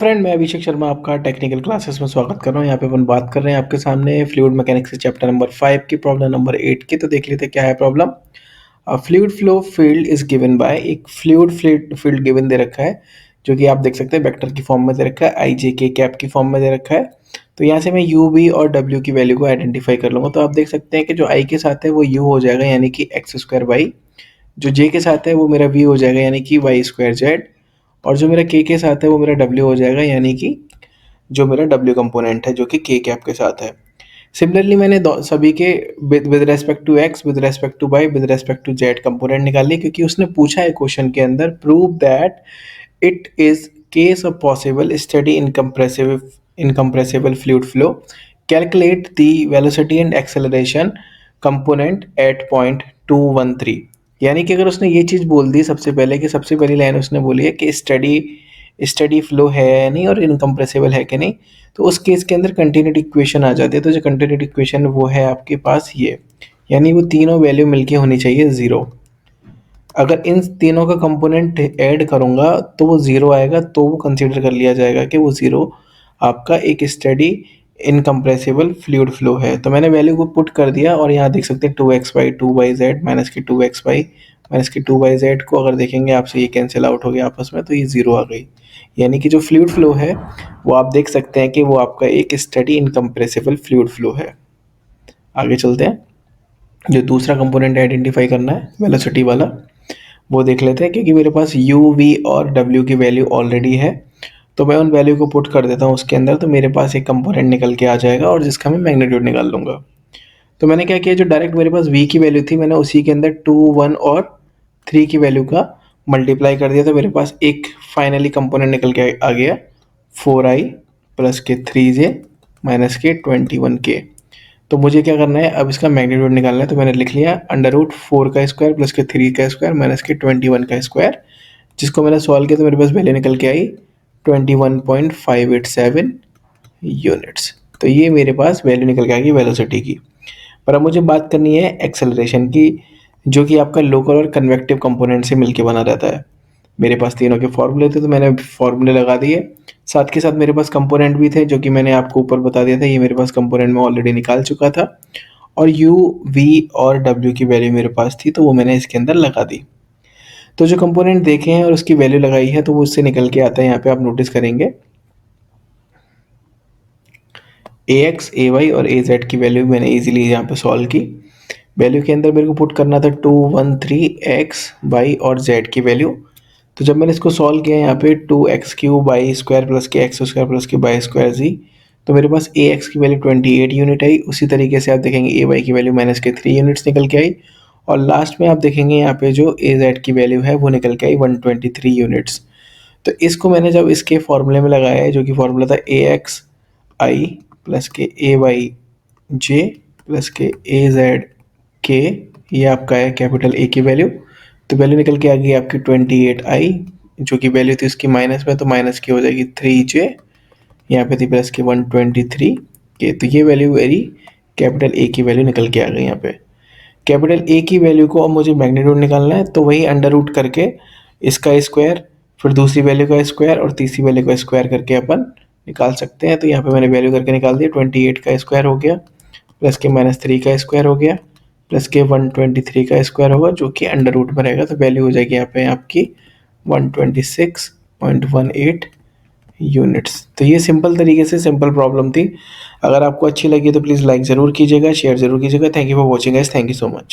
Friend, मैं अभिषेक शर्मा आपका technical classes में स्वागत कर रहा हूँ। यहाँ पे अपन बात कर रहे हैं आपके सामने फ्लूइड मैकेनिक्स चैप्टर नंबर 5 की प्रॉब्लम नंबर 8 की। तो देख लेते हैं क्या है problem. Fluid flow field is given by, एक फ्लूइड फील्ड गिवन दे रखा है जो कि आप देख सकते हैं वेक्टर की फॉर्म में दे रखा है, आई जे के कैप की फॉर्म में दे रखा है। तो यहाँ से मैं यू वी और डब्ल्यू की वैल्यू को आइडेंटिफाई कर लूँगा। तो आप देख सकते हैं कि जो आई के साथ है वो यू हो जाएगा यानी कि एक्स स्क्वायर वाई, जो जे के साथ है वो मेरा वी हो जाएगा यानी कि वाई स्क्वायर जेड, और जो मेरा के साथ है वो मेरा डब्ल्यू हो जाएगा यानी कि जो मेरा डब्ल्यू कंपोनेंट है जो कि के कैप के साथ है। सिमिलरली मैंने सभी के with respect to X, with respect to Y, with respect to Z component निकाल लिए, क्योंकि उसने पूछा है क्वेश्चन के अंदर prove that it is case of possible study incompressible fluid flow, calculate the velocity and acceleration component at point 213। यानी कि अगर उसने ये चीज़ बोल दी सबसे पहले कि सबसे पहली लाइन उसने बोली है कि स्टडी फ्लो है या नहीं और इनकम्प्रेसिबल है कि नहीं, तो उस केस के अंदर कंटिन्यूटी इक्वेशन आ जाती है। तो जो कंटिन्यूटी इक्वेशन वो है आपके पास ये, यानी वो तीनों वैल्यू मिलके होनी चाहिए ज़ीरो। अगर इन तीनों का कंपोनेंट ऐड करूँगा तो वो ज़ीरो आएगा, तो वो कंसीडर कर लिया जाएगा कि वो ज़ीरो आपका एक स्टडी इनकम्प्रेसिबल फ्लूइड फ्लो है। तो मैंने वैल्यू को पुट कर दिया और यहाँ देख सकते हैं 2x/2 2y z माइनस की 2x/, माइनस की 2y z को अगर देखेंगे आपसे ये कैंसिल आउट हो गया आपस में, तो ये ज़ीरो आ गई। यानी कि जो फ्लूइड फ्लो है वो आप देख सकते हैं कि वो आपका एक स्टडी इनकम्प्रेसिबल फ्लूइड फ्लो है। आगे चलते हैं, जो दूसरा कंपोनेंट आइडेंटिफाई करना है वेलोसिटी वाला, वो देख लेते हैं। क्योंकि मेरे पास यू वी और डब्ल्यू की वैल्यू ऑलरेडी है, तो मैं उन वैल्यू को पुट कर देता हूँ उसके अंदर, तो मेरे पास एक कंपोनेंट निकल के आ जाएगा और जिसका मैं मैग्नीट्यूड निकाल लूँगा। तो मैंने क्या किया, जो डायरेक्ट मेरे पास वी की वैल्यू थी मैंने उसी के अंदर 2, 1 और 3 की वैल्यू का मल्टीप्लाई कर दिया, तो मेरे पास एक फाइनली कंपोनेंट निकल के आ गया 4i प्लस के 3j माइनस के 21k। तो मुझे क्या करना है, अब इसका मैग्नीट्यूड निकालना है। तो मैंने लिख लिया √4 का स्क्वायर प्लस के 3 का स्क्वायर माइनस के 21 का स्क्वायर, जिसको मैंने सॉल्व किया तो मेरे पास वैल्यू निकल के आई 21.587 यूनिट्स। तो ये मेरे पास वैल्यू निकल के आ गई वेलोसिटी की। पर अब मुझे बात करनी है एक्सेलरेशन की, जो कि आपका लोकल और कन्वेक्टिव कंपोनेंट से मिलके बना रहता है। मेरे पास तीनों के फॉर्मूले थे तो मैंने फॉर्मूले लगा दिए, साथ के साथ मेरे पास कंपोनेंट भी थे जो कि मैंने आपको ऊपर बता दिया था। ये मेरे पास कंपोनेंट में ऑलरेडी निकाल चुका था, और यू वी और डब्ल्यू की वैल्यू मेरे पास थी तो वो मैंने इसके अंदर लगा दी। तो जो कंपोनेंट देखे हैं और उसकी वैल्यू लगाई है तो वो उससे निकल के आता है। यहाँ पे आप नोटिस करेंगे ax, ay और az की वैल्यू मैंने इजीली यहाँ पे सॉल्व की। वैल्यू के अंदर मेरे को पुट करना था 213 x y और z की वैल्यू। तो जब मैंने इसको सॉल्व किया यहाँ पे 2x³ y स्क्वायर प्लस के x स्क्वायर प्लस के y स्क्वायर z, तो मेरे पास ax की वैल्यू 28 यूनिट आई। उसी तरीके से आप देखेंगे ay की वैल्यू माइनस के 3 यूनिट्स निकल के आई, और लास्ट में आप देखेंगे यहाँ पे जो az की वैल्यू है वो निकल के आई 123 यूनिट्स। तो इसको मैंने जब इसके फॉर्मूले में लगाया है, जो कि फॉर्मूला था ax i प्लस के ay j प्लस के az k, ये आपका है कैपिटल A की वैल्यू। तो वैल्यू निकल के आ गई आपकी 28i, जो कि वैल्यू थी उसकी माइनस में, तो माइनस की हो जाएगी 3j, यहाँ पे थी प्लस की 123k। तो ये वैल्यू मेरी कैपिटल A की वैल्यू निकल के आ गई। यहाँ पे कैपिटल A की वैल्यू को अब मुझे मैग्नीट्यूड निकालना है, तो वही अंडर रूट करके इसका स्क्वायर, फिर दूसरी वैल्यू का स्क्वायर और तीसरी वैल्यू का स्क्वायर करके अपन निकाल सकते हैं। तो यहाँ पे मैंने वैल्यू करके निकाल दिया, 28 का स्क्वायर हो गया प्लस के -3 का स्क्वायर हो गया प्लस के 123 का स्क्वायर होगा, जो कि अंडर रूट में रहेगा। तो वैल्यू हो जाएगी यहाँ पे आपकी 126.18 यूनिट्स। तो ये सिंपल तरीके से सिंपल प्रॉब्लम थी। अगर आपको अच्छी लगी तो प्लीज़ लाइक ज़रूर कीजिएगा, शेयर ज़रूर कीजिएगा। Thank you for watching guys, thank you so much.